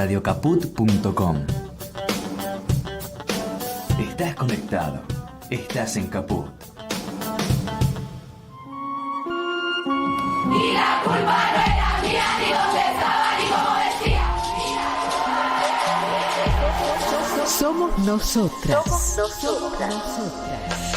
radiocaput.com. Estás conectado. Estás en Caput. Y la culpa no era mía, ni dónde estaba, ni cómo decía. Somos nosotras.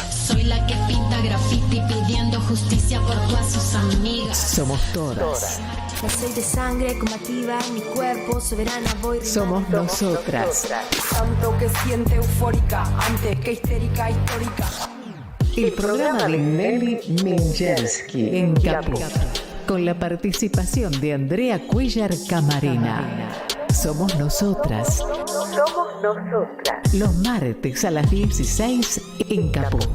Soy la que pinta graffiti pidiendo justicia por todas sus amigas. Somos todas. Yo soy de sangre combativa, mi cuerpo soberana voy rimando. Somos nosotras. Tanto que siente eufórica antes que histérica histórica. El programa de Nelly Minchersky en Caput, con la participación de Andrea Cuellar Camarena. Somos nosotras. Somos nosotras. Los martes a las 16 en Caput.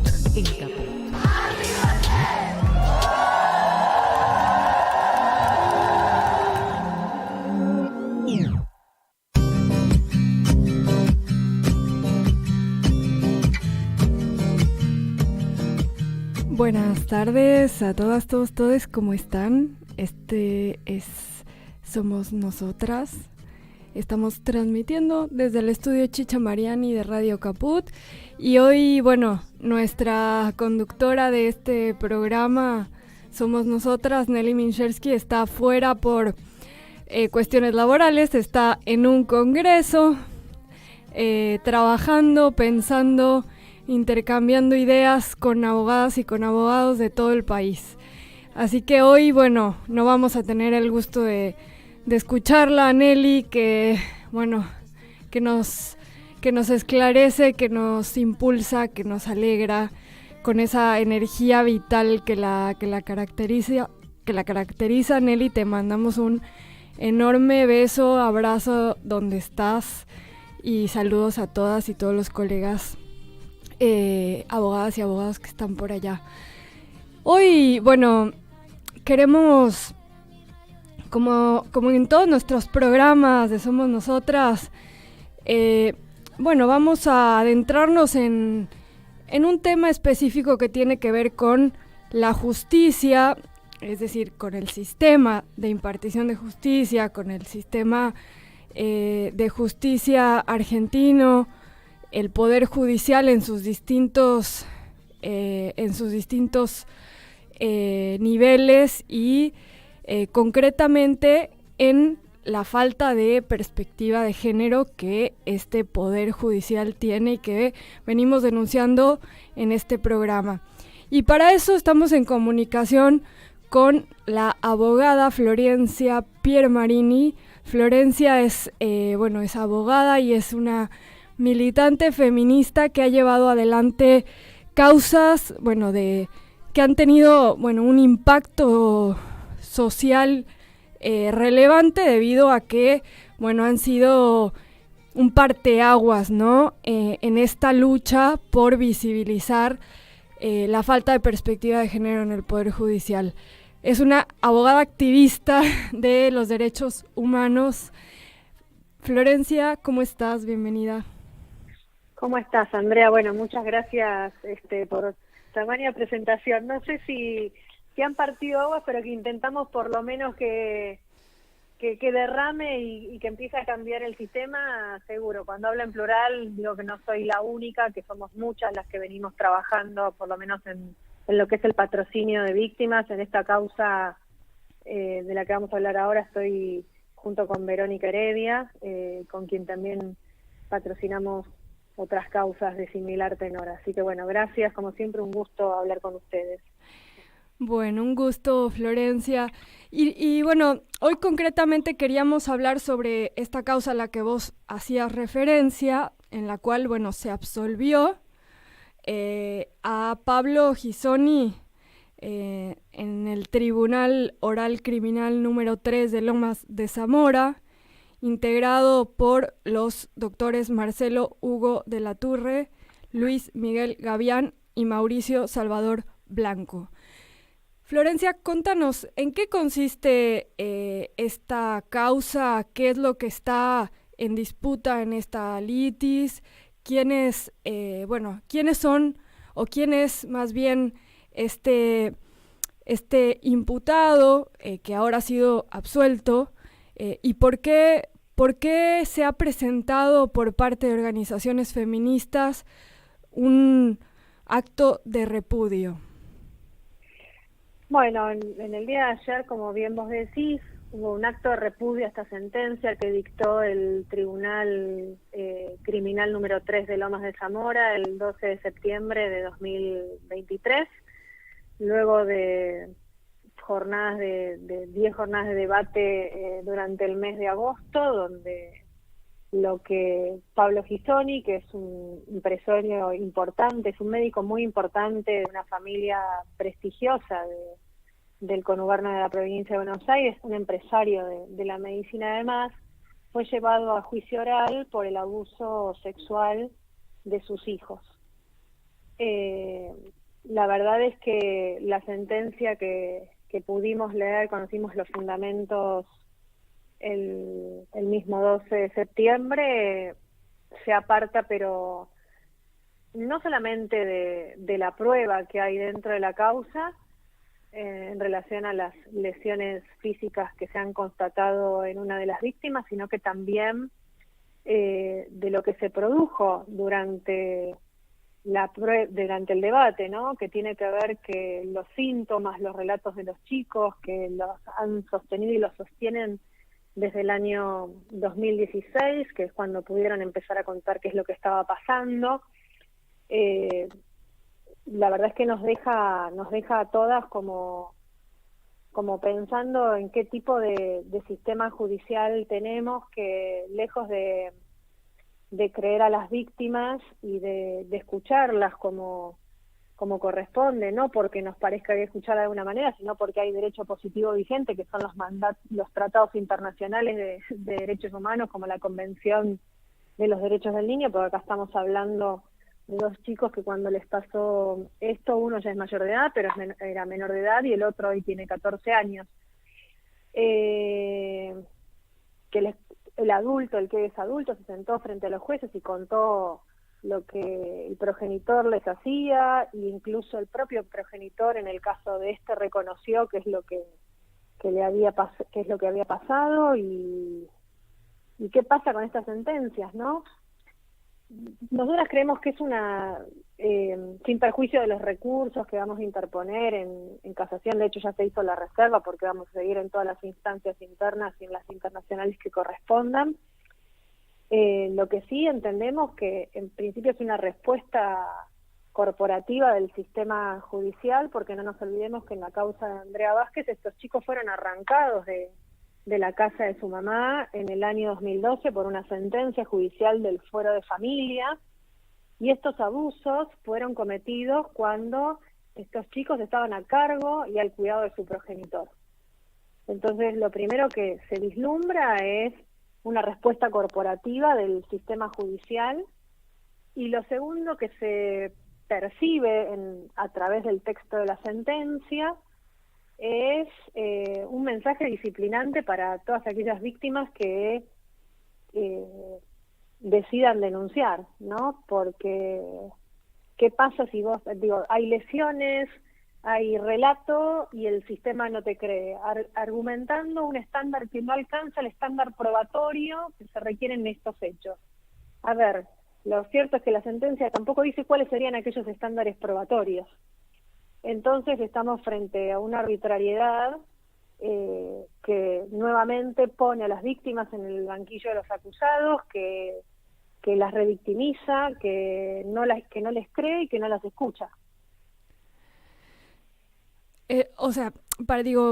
Buenas tardes a todas, todos, ¿cómo están? Somos Nosotras. Estamos transmitiendo desde el estudio Chicha Mariani de Radio Caput. Y hoy, nuestra conductora de este programa, Somos Nosotras, Nelly Minchersky, está fuera por cuestiones laborales, está en un congreso, trabajando, pensando, intercambiando ideas con abogadas y con abogados de todo el país. Así que hoy, no vamos a tener el gusto de escucharla a Nelly, que nos esclarece, que nos impulsa, que nos alegra con esa energía vital que la caracteriza. Nelly, te mandamos un enorme beso, abrazo donde estás y saludos a todas y todos los colegas abogadas y abogados que están por allá. Hoy, queremos, como en todos nuestros programas de Somos Nosotras, vamos a adentrarnos en un tema específico que tiene que ver con la justicia, es decir, con el sistema de impartición de justicia, con el sistema de justicia argentino, el poder judicial en sus distintos niveles y concretamente en la falta de perspectiva de género que este poder judicial tiene y que venimos denunciando en este programa. Y para eso estamos en comunicación con la abogada Florencia Piermarini. Florencia es abogada y es una militante feminista que ha llevado adelante causas, que han tenido, un impacto social relevante debido a que, han sido un parteaguas, ¿no? En esta lucha por visibilizar la falta de perspectiva de género en el Poder Judicial. Es una abogada activista de los derechos humanos. Florencia, ¿cómo estás? Bienvenida. ¿Cómo estás, Andrea? Muchas gracias por tamaña presentación. No sé si han partido aguas, pero que intentamos por lo menos que derrame y que empiece a cambiar el sistema, seguro. Cuando hablo en plural, digo que no soy la única, que somos muchas las que venimos trabajando, por lo menos en lo que es el patrocinio de víctimas. En esta causa de la que vamos a hablar ahora estoy junto con Verónica Heredia, con quien también patrocinamos otras causas de similar tenor. Así que gracias, como siempre un gusto hablar con ustedes. Un gusto, Florencia. Y hoy concretamente queríamos hablar sobre esta causa a la que vos hacías referencia, en la cual, se absolvió a Pablo Gisoni en el Tribunal Oral Criminal número 3 de Lomas de Zamora, integrado por los doctores Marcelo Hugo de la Turre, Luis Miguel Gavián y Mauricio Salvador Blanco. Florencia, contanos, ¿en qué consiste esta causa? ¿Qué es lo que está en disputa en esta litis? ¿Quiénes son, o quién es más bien este imputado que ahora ha sido absuelto? ¿Y por qué ¿por qué se ha presentado por parte de organizaciones feministas un acto de repudio? Bueno, en el día de ayer, como bien vos decís, hubo un acto de repudio a esta sentencia que dictó el Tribunal Criminal número 3 de Lomas de Zamora el 12 de septiembre de 2023, luego de 10 jornadas de debate durante el mes de agosto, donde lo que Pablo Gisoni, que es un empresario importante, es un médico muy importante de una familia prestigiosa del conurbano de la provincia de Buenos Aires, un empresario de la medicina además, fue llevado a juicio oral por el abuso sexual de sus hijos. La verdad es que la sentencia que pudimos leer, conocimos los fundamentos el mismo 12 de septiembre, se aparta, pero no solamente de la prueba que hay dentro de la causa en relación a las lesiones físicas que se han constatado en una de las víctimas, sino que también de lo que se produjo durante el debate, ¿no? Que tiene que ver que los síntomas, los relatos de los chicos que los han sostenido y los sostienen desde el año 2016, que es cuando pudieron empezar a contar qué es lo que estaba pasando. La verdad es que nos deja a todas como pensando en qué tipo de sistema judicial tenemos, que lejos de creer a las víctimas y de escucharlas como corresponde, no porque nos parezca que escuchar de alguna manera, sino porque hay derecho positivo vigente, que son los tratados internacionales de derechos humanos, como la Convención de los Derechos del Niño, porque acá estamos hablando de dos chicos que cuando les pasó esto, uno ya es mayor de edad, pero era menor de edad, y el otro hoy tiene 14 años. El adulto, el que es adulto, se sentó frente a los jueces y contó lo que el progenitor les hacía, e incluso el propio progenitor, en el caso de este, reconoció qué es lo que había pasado y qué pasa con estas sentencias, ¿no? Nosotras creemos que es sin perjuicio de los recursos que vamos a interponer en casación. De hecho ya se hizo la reserva porque vamos a seguir en todas las instancias internas y en las internacionales que correspondan. Lo que sí entendemos que en principio es una respuesta corporativa del sistema judicial, porque no nos olvidemos que en la causa de Andrea Vázquez estos chicos fueron arrancados de la casa de su mamá en el año 2012 por una sentencia judicial del Fuero de Familia, y estos abusos fueron cometidos cuando estos chicos estaban a cargo y al cuidado de su progenitor. Entonces lo primero que se vislumbra es una respuesta corporativa del sistema judicial, y lo segundo que se percibe a través del texto de la sentencia es un mensaje disciplinante para todas aquellas víctimas que decidan denunciar, ¿no? Porque ¿qué pasa si hay lesiones, hay relato y el sistema no te cree, argumentando un estándar que no alcanza el estándar probatorio que se requiere en estos hechos? A ver, lo cierto es que la sentencia tampoco dice cuáles serían aquellos estándares probatorios. Entonces estamos frente a una arbitrariedad que nuevamente pone a las víctimas en el banquillo de los acusados, que las revictimiza, que no les cree y que no las escucha.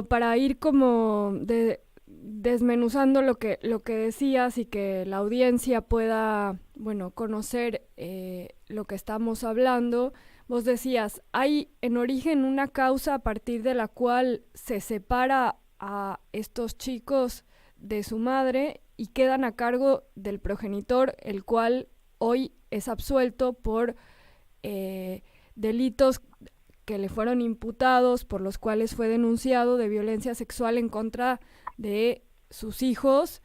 Para ir como desmenuzando lo que decías y que la audiencia pueda, conocer lo que estamos hablando. Vos decías, hay en origen una causa a partir de la cual se separa a estos chicos de su madre y quedan a cargo del progenitor, el cual hoy es absuelto por delitos que le fueron imputados, por los cuales fue denunciado de violencia sexual en contra de sus hijos,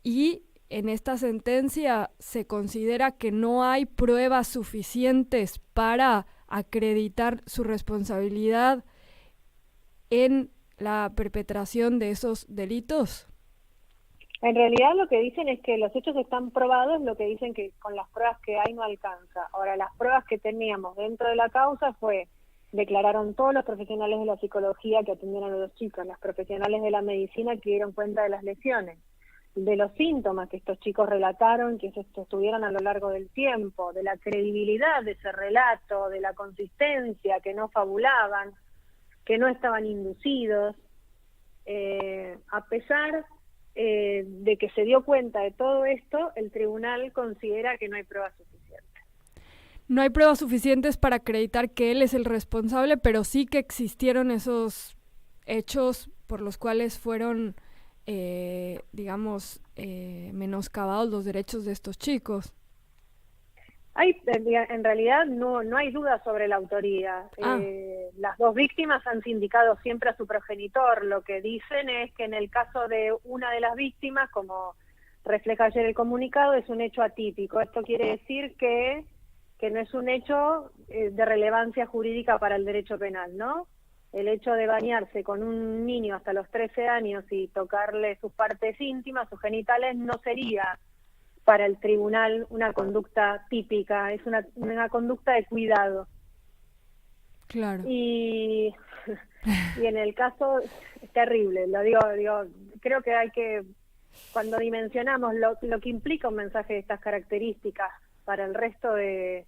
y en esta sentencia se considera que no hay pruebas suficientes para acreditar su responsabilidad en la perpetración de esos delitos. En realidad lo que dicen es que los hechos están probados, lo que dicen que con las pruebas que hay no alcanza. Ahora, las pruebas que teníamos dentro de la causa declararon todos los profesionales de la psicología que atendieron a los chicos, los profesionales de la medicina que dieron cuenta de las lesiones, de los síntomas que estos chicos relataron, que se sostuvieron a lo largo del tiempo, de la credibilidad de ese relato, de la consistencia, que no fabulaban, que no estaban inducidos. A pesar de que se dio cuenta de todo esto, el tribunal considera que no hay pruebas suficientes. No hay pruebas suficientes para acreditar que él es el responsable, pero sí que existieron esos hechos por los cuales fueron, menoscabados los derechos de estos chicos. En realidad no hay duda sobre la autoría. Las dos víctimas han sindicado siempre a su progenitor. Lo que dicen es que en el caso de una de las víctimas, como refleja ayer el comunicado, es un hecho atípico. Esto quiere decir que no es un hecho de relevancia jurídica para el derecho penal, ¿no? El hecho de bañarse con un niño hasta los 13 años y tocarle sus partes íntimas, sus genitales, no sería para el tribunal una conducta típica, es una conducta de cuidado. Claro. Y en el caso, es terrible, lo digo, creo que hay que, cuando dimensionamos lo que implica un mensaje de estas características para el resto del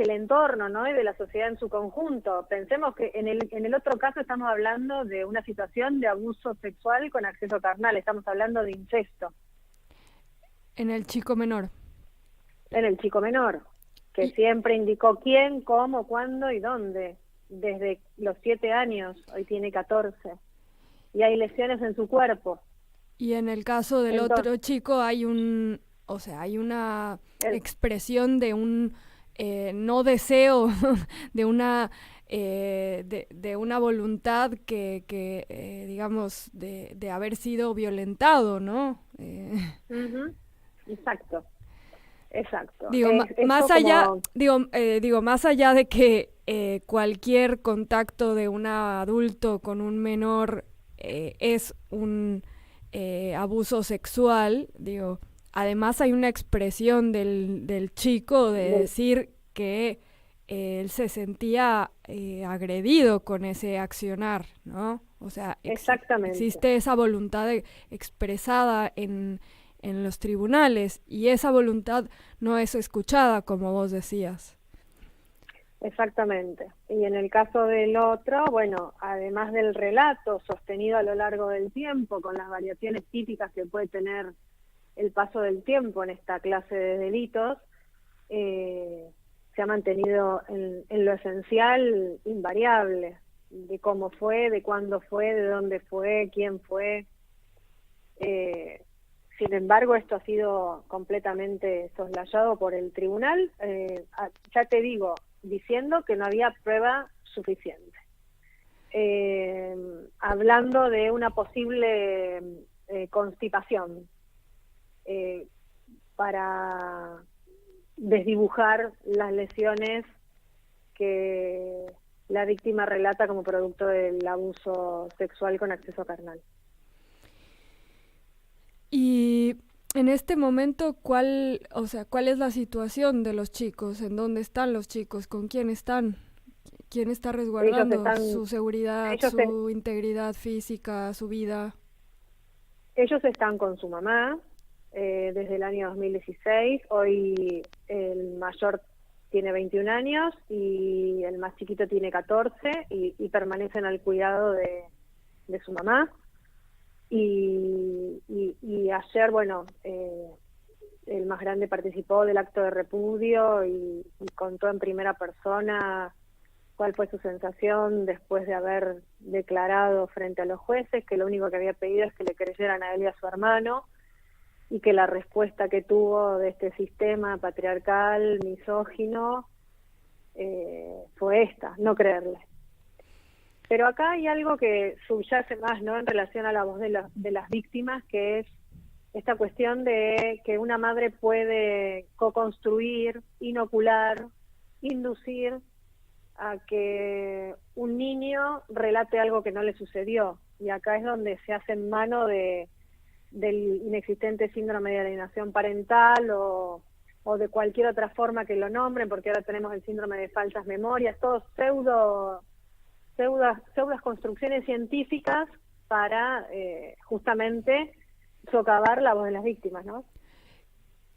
entorno, ¿no? Y de la sociedad en su conjunto. Pensemos que en el otro caso estamos hablando de una situación de abuso sexual con acceso carnal, estamos hablando de incesto. En el chico menor. En el chico menor, que siempre indicó quién, cómo, cuándo y dónde, desde los 7 años, hoy tiene 14, y hay lesiones en su cuerpo. Y en el caso del otro chico hay una expresión de un no deseo, de una voluntad que digamos, de haber sido violentado, ¿no? Uh-huh. Exacto. Digo, más allá de que cualquier contacto de un adulto con un menor es un abuso sexual, digo, además hay una expresión del chico de decir que él se sentía agredido con ese accionar, ¿no? O sea, exactamente. Existe esa voluntad expresada en los tribunales y esa voluntad no es escuchada, como vos decías. Exactamente. Y en el caso del otro, bueno, además del relato sostenido a lo largo del tiempo, con las variaciones típicas que puede tener el paso del tiempo en esta clase de delitos, se ha mantenido en lo esencial invariable, de cómo fue, de cuándo fue, de dónde fue, quién fue. Sin embargo, esto ha sido completamente soslayado por el tribunal, ya te digo, diciendo que no había prueba suficiente. Hablando de una posible constipación para desdibujar las lesiones que la víctima relata como producto del abuso sexual con acceso carnal. Y en este momento, ¿cuál es la situación de los chicos? ¿En dónde están los chicos? ¿Con quién están? ¿Quién está resguardando su seguridad, su integridad física, su vida? Ellos están con su mamá desde el año 2016. Hoy el mayor tiene 21 años y el más chiquito tiene 14 y permanecen al cuidado de su mamá. Y ayer, bueno, el más grande participó del acto de repudio y contó en primera persona cuál fue su sensación después de haber declarado frente a los jueces que lo único que había pedido es que le creyeran a él y a su hermano, y que la respuesta que tuvo de este sistema patriarcal, misógino, fue esta, no creerle. Pero acá hay algo que subyace más, ¿no?, en relación a la voz de las víctimas, que es esta cuestión de que una madre puede co-construir, inocular, inducir a que un niño relate algo que no le sucedió. Y acá es donde se hace en mano de del inexistente síndrome de alienación parental o de cualquier otra forma que lo nombren, porque ahora tenemos el síndrome de falsas memorias, todos pseudas construcciones científicas para justamente socavar la voz de las víctimas, ¿no?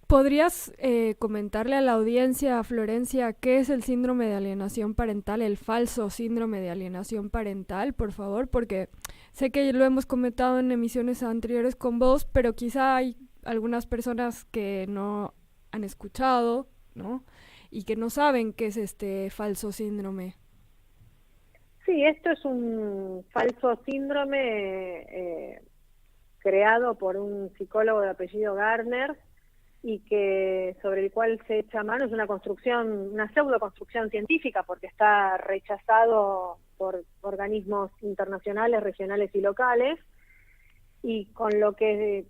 ¿Podrías comentarle a la audiencia, Florencia, qué es el síndrome de alienación parental, el falso síndrome de alienación parental, por favor? Porque sé que lo hemos comentado en emisiones anteriores con vos, pero quizá hay algunas personas que no han escuchado, ¿no? Y que no saben qué es este falso síndrome. Sí, esto es un falso síndrome creado por un psicólogo de apellido Gardner y que sobre el cual se echa mano. Es una construcción, una pseudoconstrucción científica, porque está rechazado por organismos internacionales, regionales y locales, y con lo que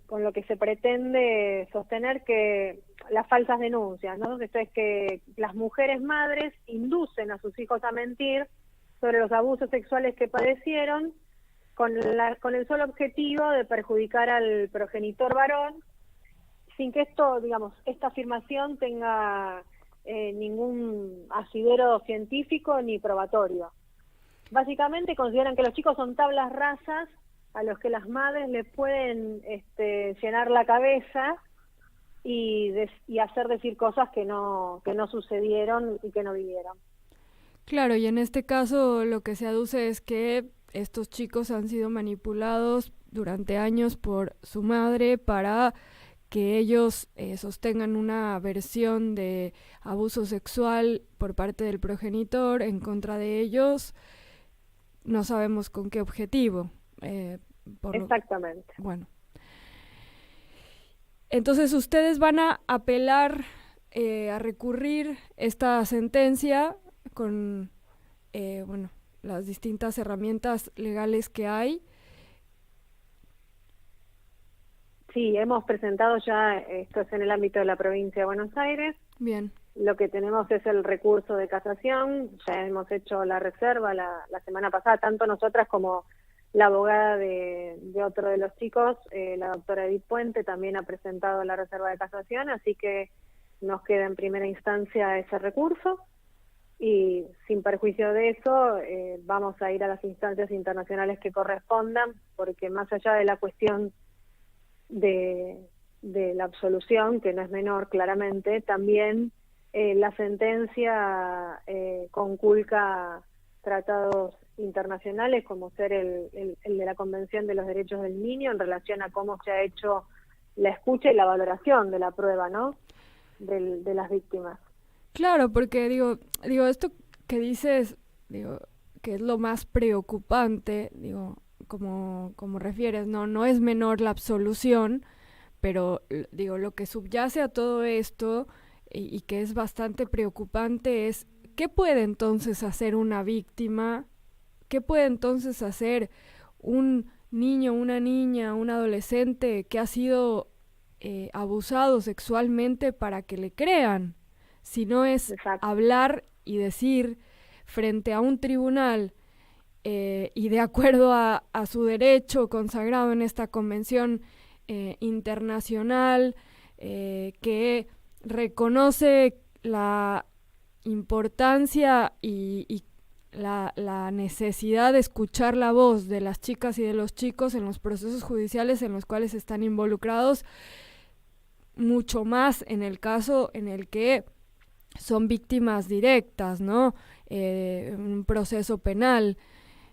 se pretende sostener que las falsas denuncias, ¿no? Esto es que las mujeres madres inducen a sus hijos a mentir sobre los abusos sexuales que padecieron con el solo objetivo de perjudicar al progenitor varón, sin que esta afirmación tenga ningún asidero científico ni probatorio. Básicamente consideran que los chicos son tablas rasas a los que las madres les pueden llenar la cabeza y hacer decir cosas que no sucedieron y que no vivieron. Claro, y en este caso lo que se aduce es que estos chicos han sido manipulados durante años por su madre para que ellos sostengan una versión de abuso sexual por parte del progenitor en contra de ellos. No sabemos con qué objetivo. Exactamente. Bueno. Entonces ustedes van a apelar, a recurrir esta sentencia con las distintas herramientas legales que hay. Sí, hemos presentado ya, esto es en el ámbito de la provincia de Buenos Aires. Bien. Lo que tenemos es el recurso de casación, ya hemos hecho la reserva la semana pasada, tanto nosotras como la abogada de otro de los chicos, la doctora Edith Puente, también ha presentado la reserva de casación, así que nos queda en primera instancia ese recurso y sin perjuicio de eso vamos a ir a las instancias internacionales que correspondan, porque más allá de la cuestión de la absolución, que no es menor claramente, también la sentencia conculca tratados internacionales como ser el de la Convención de los Derechos del Niño en relación a cómo se ha hecho la escucha y la valoración de la prueba, ¿no? de las víctimas. Claro, porque digo esto que dices, que es lo más preocupante, como refieres, no es menor la absolución, pero lo que subyace a todo esto y que es bastante preocupante es ¿qué puede entonces hacer una víctima? ¿Qué puede entonces hacer un niño, una niña, un adolescente que ha sido abusado sexualmente para que le crean? Si no es Exacto. hablar y decir frente a un tribunal y de acuerdo a su derecho consagrado en esta convención internacional que reconoce la importancia y la necesidad de escuchar la voz de las chicas y de los chicos en los procesos judiciales en los cuales están involucrados, mucho más en el caso en el que son víctimas directas, ¿no? Un proceso penal.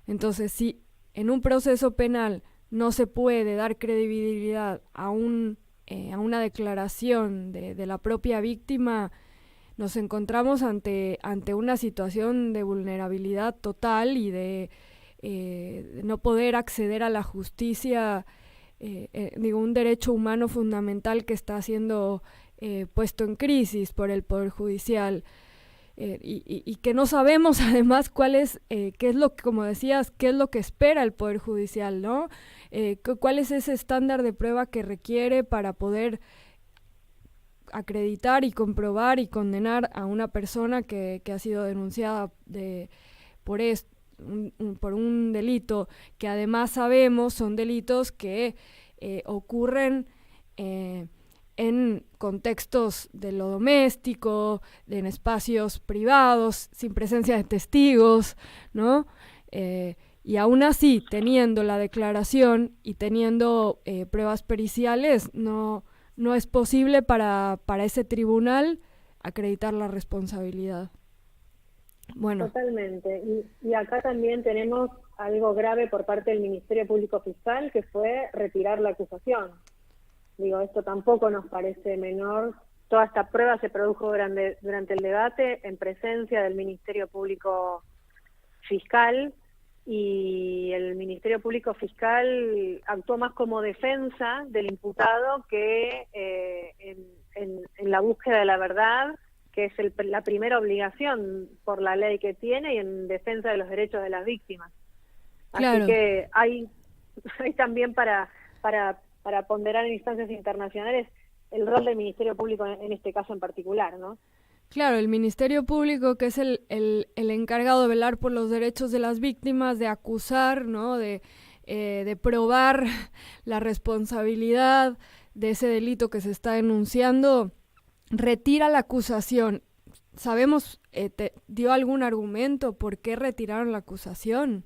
Entonces, si en un proceso penal no se puede dar credibilidad a una declaración de la propia víctima, nos encontramos ante una situación de vulnerabilidad total y de no poder acceder a la justicia, un derecho humano fundamental que está siendo puesto en crisis por el Poder Judicial. Y que no sabemos además qué es lo que, como decías, qué es lo que espera el Poder Judicial, ¿no? ¿Cuál es ese estándar de prueba que requiere para poder acreditar y comprobar y condenar a una persona que ha sido denunciada por un delito que además sabemos son delitos que ocurren en contextos de lo doméstico, en espacios privados, sin presencia de testigos, ¿no? Y aún así, teniendo la declaración y teniendo pruebas periciales, no es posible para ese tribunal acreditar la responsabilidad. Bueno. Totalmente. Y acá también tenemos algo grave por parte del Ministerio Público Fiscal, que fue retirar la acusación. Digo, esto tampoco nos parece menor. Toda esta prueba se produjo durante el debate en presencia del Ministerio Público Fiscal, y el Ministerio Público Fiscal actuó más como defensa del imputado que en la búsqueda de la verdad, que es la primera obligación por la ley que tiene, y en defensa de los derechos de las víctimas. Claro. Así que hay también para ponderar en instancias internacionales el rol del Ministerio Público en este caso en particular, ¿no? Claro, el Ministerio Público, que es el encargado de velar por los derechos de las víctimas, de acusar, ¿no? De probar la responsabilidad de ese delito que se está denunciando, retira la acusación. ¿Sabemos, dio algún argumento por qué retiraron la acusación?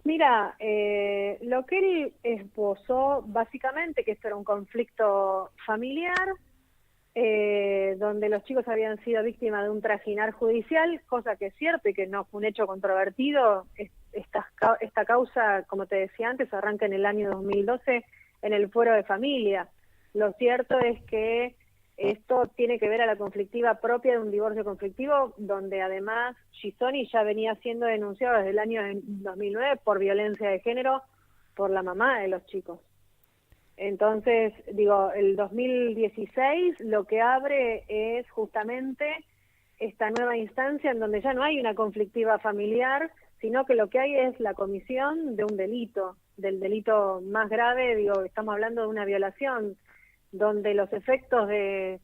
Mira, lo que él esbozó básicamente, que esto era un conflicto familiar, donde los chicos habían sido víctimas de un trajinar judicial, cosa que es cierto y que no fue un hecho controvertido. Esta causa, como te decía antes, arranca en el año 2012 en el Fuero de Familia. Lo cierto es que esto tiene que ver a la conflictiva propia de un divorcio conflictivo, donde además Gisoni ya venía siendo denunciado desde el año 2009 por violencia de género por la mamá de los chicos. Entonces, digo, el 2016 lo que abre es justamente esta nueva instancia en donde ya no hay una conflictiva familiar, sino que lo que hay es la comisión de un delito, del delito más grave. Digo, estamos hablando de una violación, donde los efectos que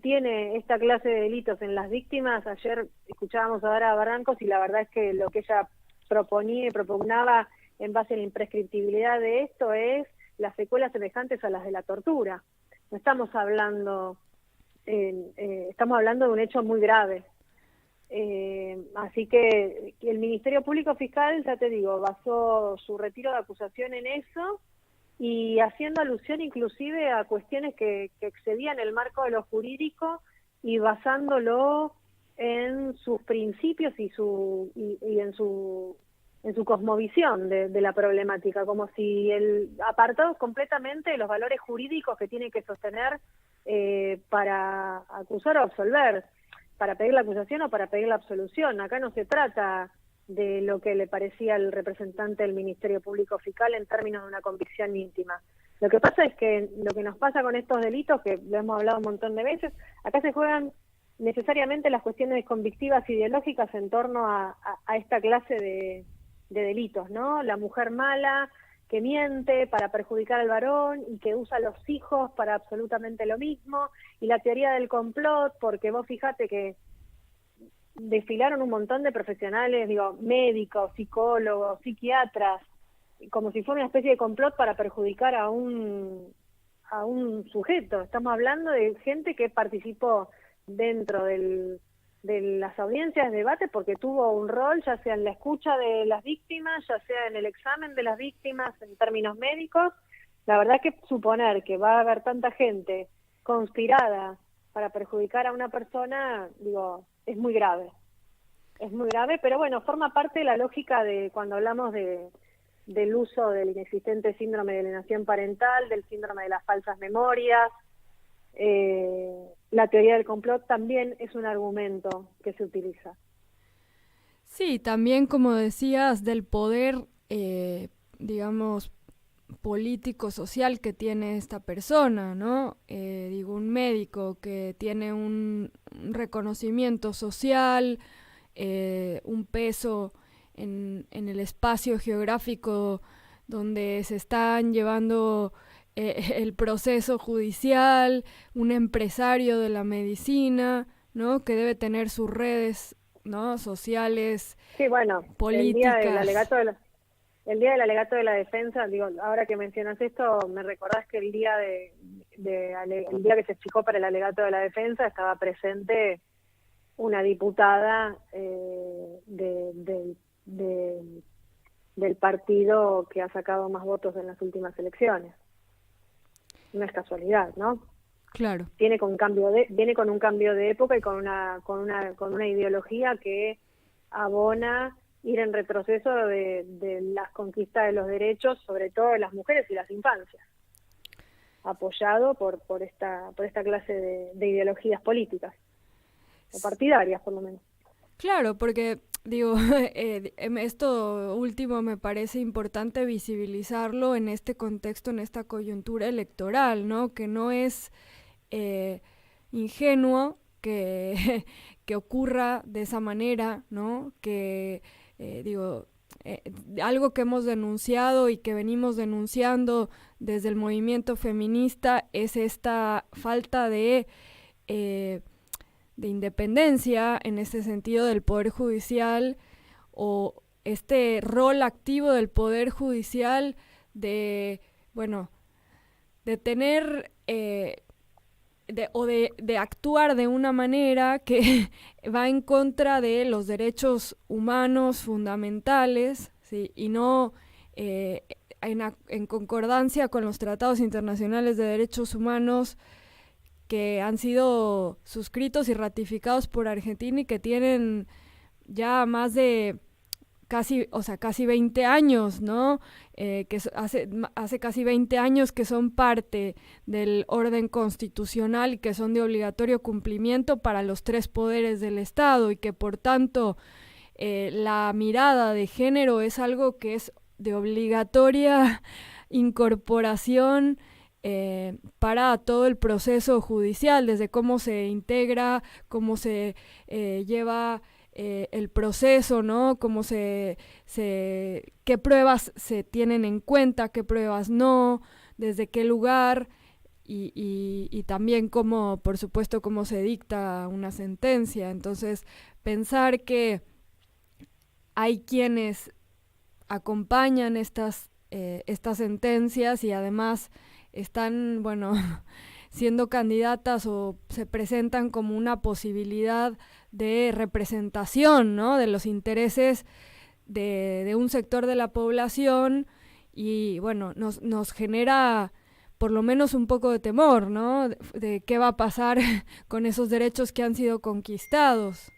tiene esta clase de delitos en las víctimas, ayer escuchábamos a Dara Barrancos y la verdad es que lo que ella proponía y propugnaba en base a la imprescriptibilidad de esto es las secuelas semejantes a las de la tortura. No estamos hablando, estamos hablando de un hecho muy grave. Así que el Ministerio Público Fiscal, ya te digo, basó su retiro de acusación en eso, y haciendo alusión inclusive a cuestiones que excedían el marco de lo jurídico y basándolo en sus principios y en su cosmovisión de la problemática, como si apartados completamente de los valores jurídicos que tiene que sostener para acusar o absolver, para pedir la acusación o para pedir la absolución. Acá no se trata de lo que le parecía al representante del Ministerio Público Fiscal en términos de una convicción íntima. Lo que pasa es que lo que nos pasa con estos delitos, que lo hemos hablado un montón de veces, acá se juegan necesariamente las cuestiones convictivas ideológicas en torno a esta clase de delitos, ¿no? La mujer mala que miente para perjudicar al varón y que usa a los hijos para absolutamente lo mismo, y la teoría del complot, porque vos fíjate que desfilaron un montón de profesionales, digo, médicos, psicólogos, psiquiatras, como si fuera una especie de complot para perjudicar a un sujeto. Estamos hablando de gente que participó dentro de las audiencias de debate porque tuvo un rol, ya sea en la escucha de las víctimas, ya sea en el examen de las víctimas en términos médicos. La verdad que suponer que va a haber tanta gente conspirada para perjudicar a una persona, digo, es muy grave. Es muy grave, pero bueno, forma parte de la lógica de cuando hablamos del uso del inexistente síndrome de alienación parental, del síndrome de las falsas memorias. La teoría del complot también es un argumento que se utiliza. Sí, también, como decías, del poder, digamos, político-social que tiene esta persona, ¿no? Digo, un médico que tiene un reconocimiento social, un peso en el espacio geográfico donde se están llevando el proceso judicial, un empresario de la medicina, ¿no? Que debe tener sus redes, ¿no? Sociales, sí, bueno, políticas. El día del alegato el día del alegato de la defensa, digo, ahora que mencionas esto, me recordás que el día el día que se fijó para el alegato de la defensa estaba presente una diputada del partido que ha sacado más votos en las últimas elecciones. No es casualidad, ¿no? Claro. Viene con un cambio de época y con una ideología que abona ir en retroceso de las conquistas de los derechos, sobre todo de las mujeres y las infancias, apoyado por esta clase de ideologías políticas, o partidarias por lo menos. Claro, porque digo, esto último me parece importante visibilizarlo en este contexto, en esta coyuntura electoral, ¿no? Que no es ingenuo que ocurra de esa manera, ¿no? Que algo que hemos denunciado y que venimos denunciando desde el movimiento feminista es esta falta de independencia en este sentido del Poder Judicial, o este rol activo del Poder Judicial de tener de actuar de una manera que va en contra de los derechos humanos fundamentales, ¿sí? Y no en concordancia con los tratados internacionales de derechos humanos que han sido suscritos y ratificados por Argentina y que tienen ya más de casi 20 años, ¿no? Que hace casi 20 años que son parte del orden constitucional y que son de obligatorio cumplimiento para los 3 poderes del Estado, y que por tanto la mirada de género es algo que es de obligatoria incorporación para todo el proceso judicial, desde cómo se integra, cómo se lleva el proceso, ¿no? Cómo qué pruebas se tienen en cuenta, qué pruebas no, desde qué lugar, y también cómo, por supuesto, cómo se dicta una sentencia. Entonces, pensar que hay quienes acompañan estas sentencias y además están, siendo candidatas o se presentan como una posibilidad de representación, ¿no? De los intereses de un sector de la población, y nos genera por lo menos un poco de temor, ¿no? De qué va a pasar con esos derechos que han sido conquistados.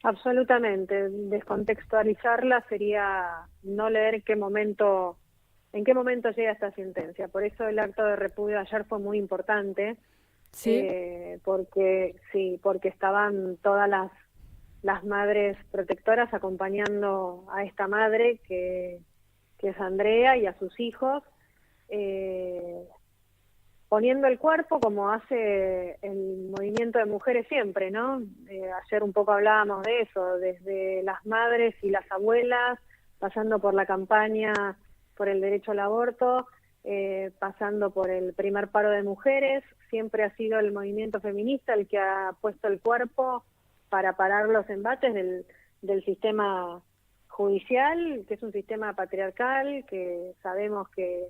Absolutamente. Descontextualizarla sería no leer en qué momento llega esta sentencia. Por eso el acto de repudio de ayer fue muy importante. Sí. Porque estaban todas las madres protectoras acompañando a esta madre que es Andrea, y a sus hijos, poniendo el cuerpo como hace el movimiento de mujeres siempre, ¿no? Ayer un poco hablábamos de eso, desde las madres y las abuelas, pasando por la campaña por el derecho al aborto, pasando por el primer paro de mujeres. Siempre ha sido el movimiento feminista el que ha puesto el cuerpo para parar los embates del sistema judicial, que es un sistema patriarcal, que sabemos que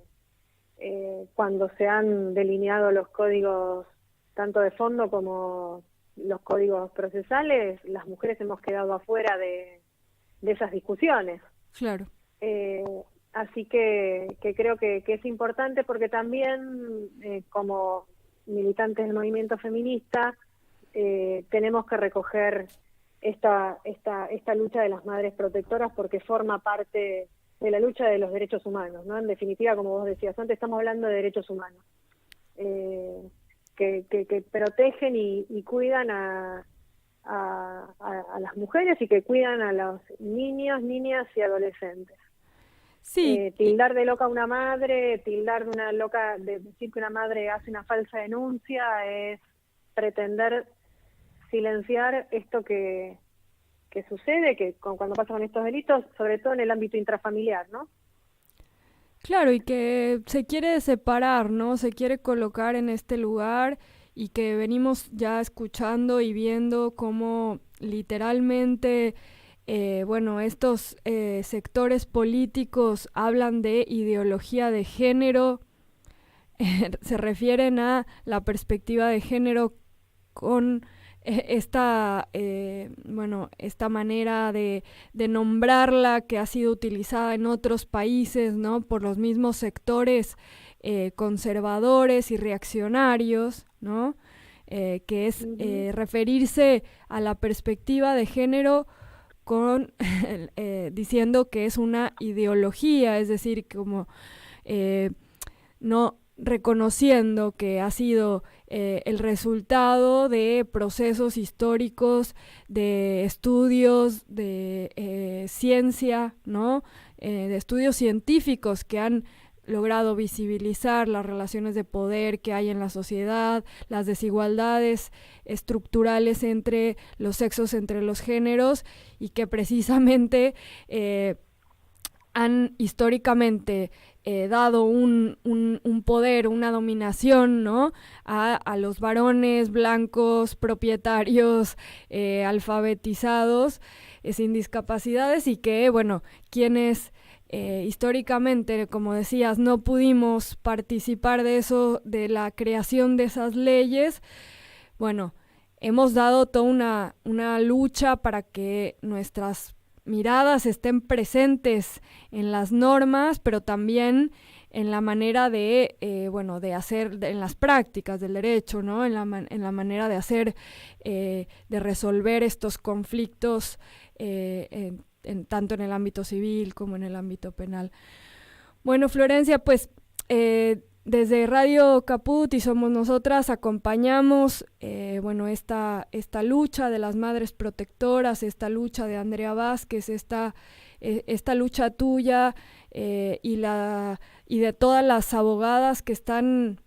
cuando se han delineado los códigos tanto de fondo como los códigos procesales, las mujeres hemos quedado afuera de esas discusiones. Claro. Así que creo que es importante, porque también como militantes del movimiento feminista tenemos que recoger esta lucha de las madres protectoras, porque forma parte de la lucha de los derechos humanos, ¿no? En definitiva, como vos decías antes, estamos hablando de derechos humanos que protegen y cuidan a las mujeres, y que cuidan a los niños, niñas y adolescentes. Sí. Tildar de loca a una madre, tildar de una loca, de decir que una madre hace una falsa denuncia, es pretender silenciar esto que sucede, que cuando pasa con estos delitos, sobre todo en el ámbito intrafamiliar, ¿no? Claro, y que se quiere separar, ¿no? Se quiere colocar en este lugar, y que venimos ya escuchando y viendo cómo literalmente estos sectores políticos hablan de ideología de género, se refieren a la perspectiva de género con esta manera de nombrarla que ha sido utilizada en otros países, ¿no? Por los mismos sectores conservadores y reaccionarios, ¿no? Que es referirse a la perspectiva de género con diciendo que es una ideología, es decir, como no reconociendo que ha sido el resultado de procesos históricos, de estudios de ciencia, ¿no? De estudios científicos que han logrado visibilizar las relaciones de poder que hay en la sociedad, las desigualdades estructurales entre los sexos, entre los géneros, y que precisamente han históricamente dado un poder, una dominación, ¿no? a los varones blancos, propietarios, alfabetizados, sin discapacidades, y que, quienes históricamente, como decías, no pudimos participar de eso, de la creación de esas leyes, hemos dado toda una lucha para que nuestras miradas estén presentes en las normas, pero también en la manera de hacer, en las prácticas del derecho, ¿no? En la manera de hacer, de resolver estos conflictos tanto en el ámbito civil como en el ámbito penal. Bueno, Florencia, pues desde Radio Caput y Somos Nosotras acompañamos esta lucha de las madres protectoras, esta lucha de Andrea Vázquez, esta lucha tuya y de todas las abogadas que están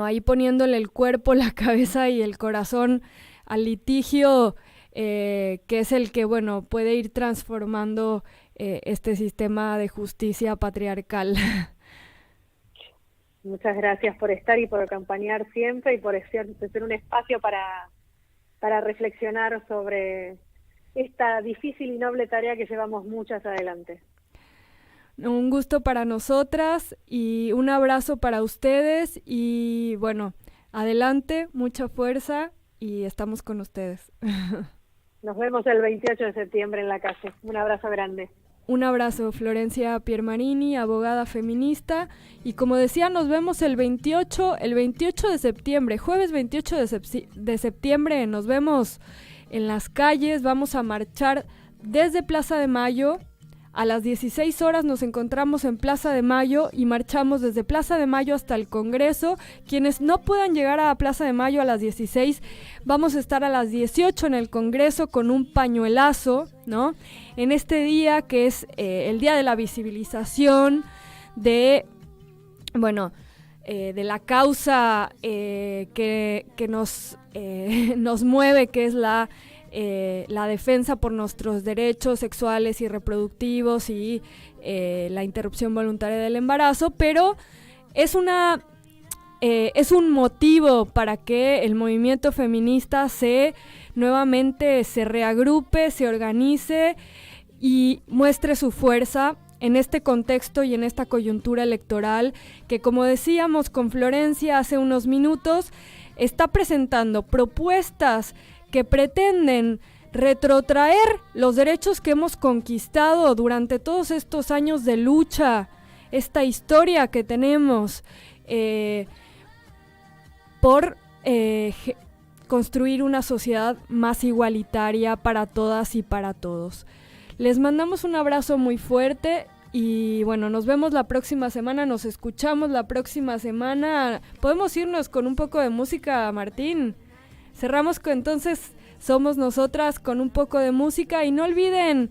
ahí poniéndole el cuerpo, la cabeza y el corazón al litigio, que es el que puede ir transformando este sistema de justicia patriarcal. Muchas gracias por estar y por acompañar siempre y por ser un espacio para reflexionar sobre esta difícil y noble tarea que llevamos muchas adelante. Un gusto para nosotras y un abrazo para ustedes y adelante, mucha fuerza y estamos con ustedes. Nos vemos el 28 de septiembre en la calle. Un abrazo grande. Un abrazo, Florencia Piermarini, abogada feminista. Y como decía, nos vemos el 28 de septiembre, jueves 28 de septiembre. Nos vemos en las calles. Vamos a marchar desde Plaza de Mayo. A las 16 horas nos encontramos en Plaza de Mayo y marchamos desde Plaza de Mayo hasta el Congreso. Quienes no puedan llegar a Plaza de Mayo a las 16, vamos a estar a las 18 en el Congreso con un pañuelazo, ¿no? En este día que es el día de la visibilización de la causa que nos mueve, que es la defensa por nuestros derechos sexuales y reproductivos y la interrupción voluntaria del embarazo, pero es un motivo para que el movimiento feminista nuevamente se reagrupe, se organice y muestre su fuerza en este contexto y en esta coyuntura electoral que, como decíamos con Florencia hace unos minutos, está presentando propuestas que pretenden retrotraer los derechos que hemos conquistado durante todos estos años de lucha, esta historia que tenemos por construir una sociedad más igualitaria para todas y para todos. Les mandamos un abrazo muy fuerte y nos vemos la próxima semana, nos escuchamos la próxima semana. Podemos irnos con un poco de música, Martín. Cerramos entonces Somos Nosotras con un poco de música y no olviden,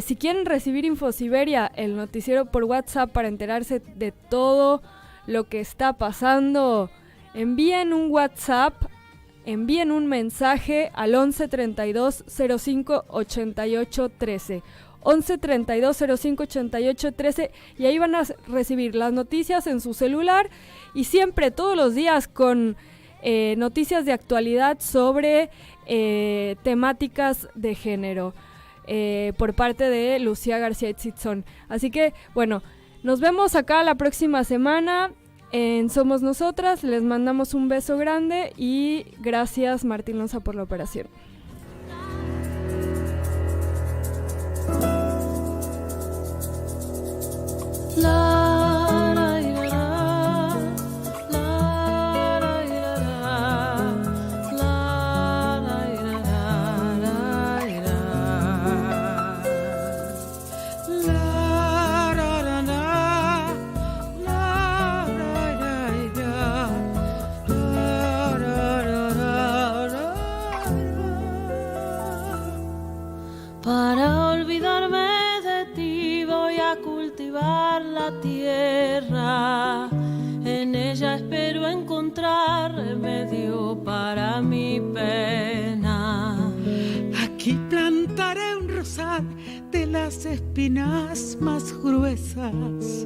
si quieren recibir Infosiberia, el noticiero por WhatsApp para enterarse de todo lo que está pasando, envíen un WhatsApp, envíen un mensaje al 11 32 05 88 13. 11 32 05 88 13 y ahí van a recibir las noticias en su celular y siempre, todos los días con noticias de actualidad sobre temáticas de género por parte de Lucía García Etzitzón. Así que, bueno, nos vemos acá la próxima semana en Somos Nosotras. Les mandamos un beso grande y gracias, Martín Lonza, por la operación. Para olvidarme de ti voy a cultivar la tierra, en ella espero encontrar remedio para mi pena. Aquí plantaré un rosal de las espinas más gruesas,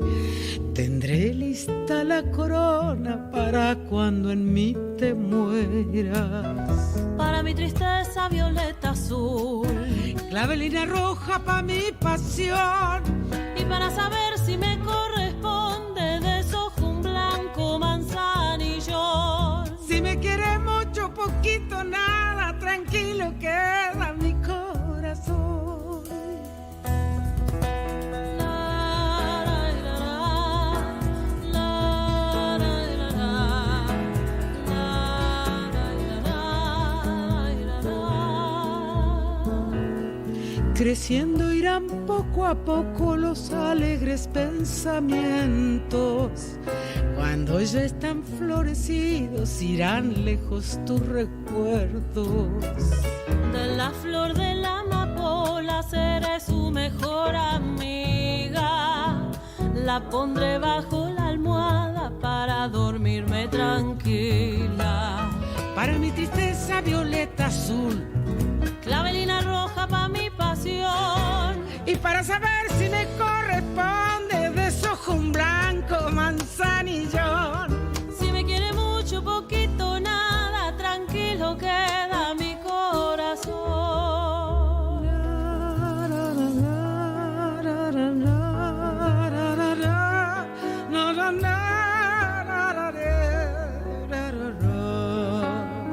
tendré lista la corona para cuando en mí te mueras. Para mi tristeza violeta azul, clavelina roja pa' mi pasión, y para saber si me corresponde deshojo un blanco manzanillón. Si me quiere mucho, poquito, nada, tranquilo queda mi corazón. Creciendo irán poco a poco los alegres pensamientos. Cuando ya están florecidos irán lejos tus recuerdos. De la flor de la amapola seré su mejor amiga. La pondré bajo la almohada para dormirme tranquila. Para mi tristeza violeta azul, clavelina roja pa' mi pasión, y para saber si me corresponde deshojo un blanco manzano.